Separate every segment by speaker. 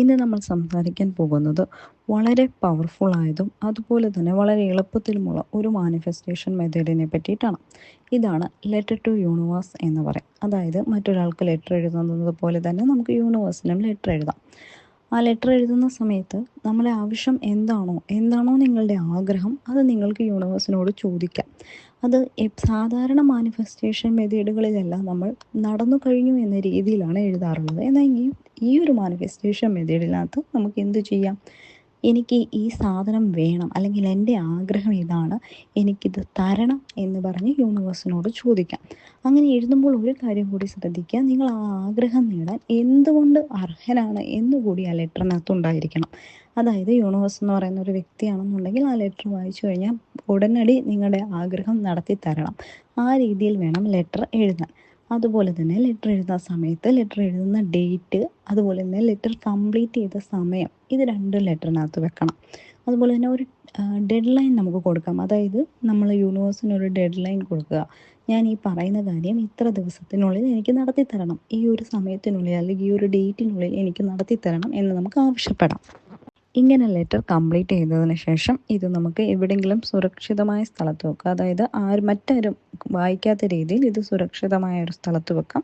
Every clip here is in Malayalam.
Speaker 1: ഇന്ന് നമ്മൾ സംസാരിക്കാൻ പോകുന്നത് വളരെ പവർഫുൾ ആയതും അതുപോലെ തന്നെ വളരെ എളുപ്പത്തിലുമുള്ള ഒരു മാനിഫെസ്റ്റേഷൻ മെത്തേഡിനെ പറ്റിയിട്ടാണ്. ഇതാണ് ലെറ്റർ ടു യൂണിവേഴ്സ് എന്ന് പറയും. അതായത് മറ്റൊരാൾക്ക് ലെറ്റർ എഴുതുന്നത് പോലെ തന്നെ നമുക്ക് യൂണിവേഴ്സിനും ലെറ്റർ എഴുതാം. ആ ലെറ്റർ എഴുതുന്ന സമയത്ത് നമ്മുടെ ആവശ്യം എന്താണോ നിങ്ങളുടെ ആഗ്രഹം, അത് നിങ്ങൾക്ക് യൂണിവേഴ്സിനോട് ചോദിക്കാം. അത് സാധാരണ മാനിഫെസ്റ്റേഷൻ മെത്തേഡുകളിലെല്ലാം നമ്മൾ നടന്നു കഴിഞ്ഞു എന്ന രീതിയിലാണ് എഴുതാറുള്ളത്. എന്നാൽ ഈ ഒരു മാനിഫെസ്റ്റേഷൻ മെത്തേഡിനകത്ത് നമുക്ക് എന്ത് ചെയ്യാം? എനിക്ക് ഈ സാധനം വേണം, അല്ലെങ്കിൽ എൻ്റെ ആഗ്രഹം ഇതാണ്, എനിക്കിത് തരണം എന്ന് പറഞ്ഞ് യൂണിവേഴ്സിനോട് ചോദിക്കാം. അങ്ങനെ എഴുതുമ്പോൾ ഒരു കാര്യം കൂടി ശ്രദ്ധിക്കുക, നിങ്ങൾ ആ ആഗ്രഹം നേടാൻ എന്തുകൊണ്ട് അർഹനാണ് എന്നുകൂടി ആ ലെറ്ററിനകത്ത് ഉണ്ടായിരിക്കണം. അതായത് യൂണിവേഴ്സ് എന്ന് പറയുന്ന ഒരു വ്യക്തിയാണെന്നുണ്ടെങ്കിൽ ആ ലെറ്റർ വായിച്ചു കഴിഞ്ഞാൽ ഉടനടി നിങ്ങളുടെ ആഗ്രഹം നടത്തി തരണം. ആ രീതിയിൽ വേണം ലെറ്റർ എഴുതാൻ. അതുപോലെ തന്നെ ലെറ്റർ എഴുതുന്ന സമയത്ത് ലെറ്റർ എഴുതുന്ന ഡേറ്റ്, അതുപോലെ തന്നെ ലെറ്റർ കംപ്ലീറ്റ് ചെയ്ത സമയം, ഇത് രണ്ടും ലെറ്ററിനകത്ത് വെക്കണം. അതുപോലെ തന്നെ ഒരു ഡെഡ് ലൈൻ നമുക്ക് കൊടുക്കാം. അതായത് നമ്മൾ യൂണിവേഴ്സിനൊരു ഡെഡ് ലൈൻ കൊടുക്കുക. ഞാൻ ഈ പറയുന്ന കാര്യം ഇത്ര ദിവസത്തിനുള്ളിൽ എനിക്ക് നടത്തി തരണം, ഈ ഒരു സമയത്തിനുള്ളിൽ അല്ലെങ്കിൽ ഈ ഒരു ഡേറ്റിനുള്ളിൽ എനിക്ക് നടത്തി തരണം എന്ന് നമുക്ക് ആവശ്യപ്പെടാം. ഇങ്ങനെ ലെറ്റർ കംപ്ലീറ്റ് ചെയ്തതിന് ശേഷം ഇത് നമുക്ക് എവിടെയെങ്കിലും സുരക്ഷിതമായ സ്ഥലത്ത് വെക്കുക. അതായത് മറ്റാരും വായിക്കാത്ത രീതിയിൽ ഇത് സുരക്ഷിതമായ ഒരു സ്ഥലത്ത് വെക്കാം.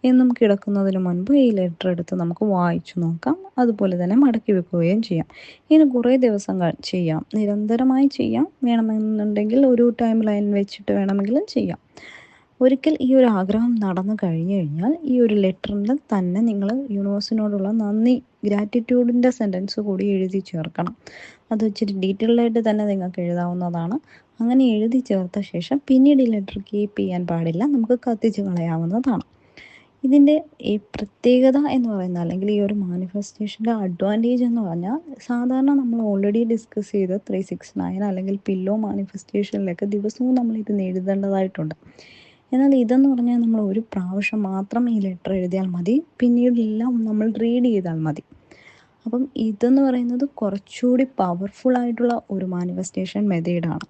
Speaker 1: എന്നും കിടക്കുന്നതിന് മുൻപ് ഈ ലെറ്റർ എടുത്ത് നമുക്ക് വായിച്ചു നോക്കാം. അതുപോലെ തന്നെ മടക്കി വെക്കുകയും ചെയ്യാം. ഇങ്ങനെ കുറേ ദിവസങ്ങൾ ചെയ്യാം, നിരന്തരമായി ചെയ്യാം. വേണമെന്നുണ്ടെങ്കിൽ ഒരു ടൈം ലൈൻ വെച്ചിട്ട് വേണമെങ്കിലും ചെയ്യാം. ഒരിക്കൽ ഈ ഒരു ആഗ്രഹം നടന്നു കഴിഞ്ഞു കഴിഞ്ഞാൽ ഈ ഒരു ലെറ്ററിൽ തന്നെ നിങ്ങൾ യൂണിവേഴ്സിനോടുള്ള നന്ദി, ഗ്രാറ്റിറ്റ്യൂഡിൻ്റെ സെൻറ്റൻസ് കൂടി എഴുതി ചേർക്കണം. അത് ഇച്ചിരി ഡീറ്റെയിൽഡായിട്ട് തന്നെ നിങ്ങൾക്ക് എഴുതാവുന്നതാണ്. അങ്ങനെ എഴുതി ചേർത്ത ശേഷം പിന്നീട് ഈ ലെറ്റർ കീപ്പ് ചെയ്യാൻ പാടില്ല, നമുക്ക് കത്തിച്ച് കളയാവുന്നതാണ്. ഇതിൻ്റെ ഈ പ്രത്യേകത എന്ന് പറയുന്നത്, അല്ലെങ്കിൽ ഈ ഒരു മാനിഫെസ്റ്റേഷൻ്റെ അഡ്വാൻറ്റേജ് എന്ന് പറഞ്ഞാൽ, സാധാരണ നമ്മൾ ഓൾറെഡി ഡിസ്കസ് ചെയ്ത 369 അല്ലെങ്കിൽ പില്ലോ മാനിഫെസ്റ്റേഷനിലൊക്കെ ദിവസവും നമ്മൾ ഇത് എഴുതേണ്ടതായിട്ടുണ്ട്. എന്നാൽ ഇതെന്ന് പറഞ്ഞാൽ നമ്മൾ ഒരു പ്രാവശ്യം മാത്രം ഈ ലെറ്റർ എഴുതിയാൽ മതി, പിന്നീടെല്ലാം നമ്മൾ റീഡ് ചെയ്താൽ മതി. അപ്പം ഇതെന്ന് പറയുന്നത് കുറച്ചുകൂടി പവർഫുൾ ആയിട്ടുള്ള ഒരു മാനിഫെസ്റ്റേഷൻ മെത്തേഡാണ്.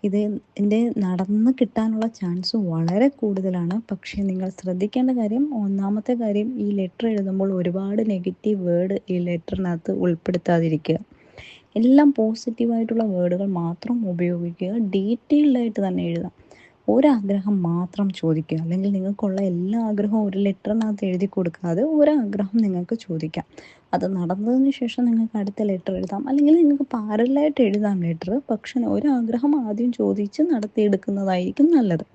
Speaker 1: ഇതിൻ്റെ നടന്ന് കിട്ടാനുള്ള ചാൻസ് വളരെ കൂടുതലാണ്. പക്ഷേ നിങ്ങൾ ശ്രദ്ധിക്കേണ്ട കാര്യം, ഒന്നാമത്തെ കാര്യം, ഈ ലെറ്റർ എഴുതുമ്പോൾ ഒരുപാട് നെഗറ്റീവ് വേർഡ് ഈ ലെറ്ററിനകത്ത് ഉൾപ്പെടുത്താതിരിക്കുക. എല്ലാം പോസിറ്റീവായിട്ടുള്ള വേർഡുകൾ മാത്രം ഉപയോഗിക്കുക. ഡീറ്റെയിൽഡായിട്ട് തന്നെ എഴുതാം. ഒരാഗ്രഹം മാത്രം ചോദിക്കുക, അല്ലെങ്കിൽ നിങ്ങൾക്കുള്ള എല്ലാ ആഗ്രഹവും ഒരു ലെറ്ററിനകത്ത് എഴുതി കൊടുക്കാതെ ഒരാഗ്രഹം നിങ്ങൾക്ക് ചോദിക്കാം. അത് നടന്നതിന് ശേഷം നിങ്ങൾക്ക് അടുത്ത ലെറ്റർ എഴുതാം, അല്ലെങ്കിൽ നിങ്ങൾക്ക് പാരലായിട്ട് എഴുതാം ലെറ്റർ. പക്ഷേ ഒരാഗ്രഹം ആദ്യം ചോദിച്ച് നടത്തിയെടുക്കുന്നതായിരിക്കും നല്ലത്.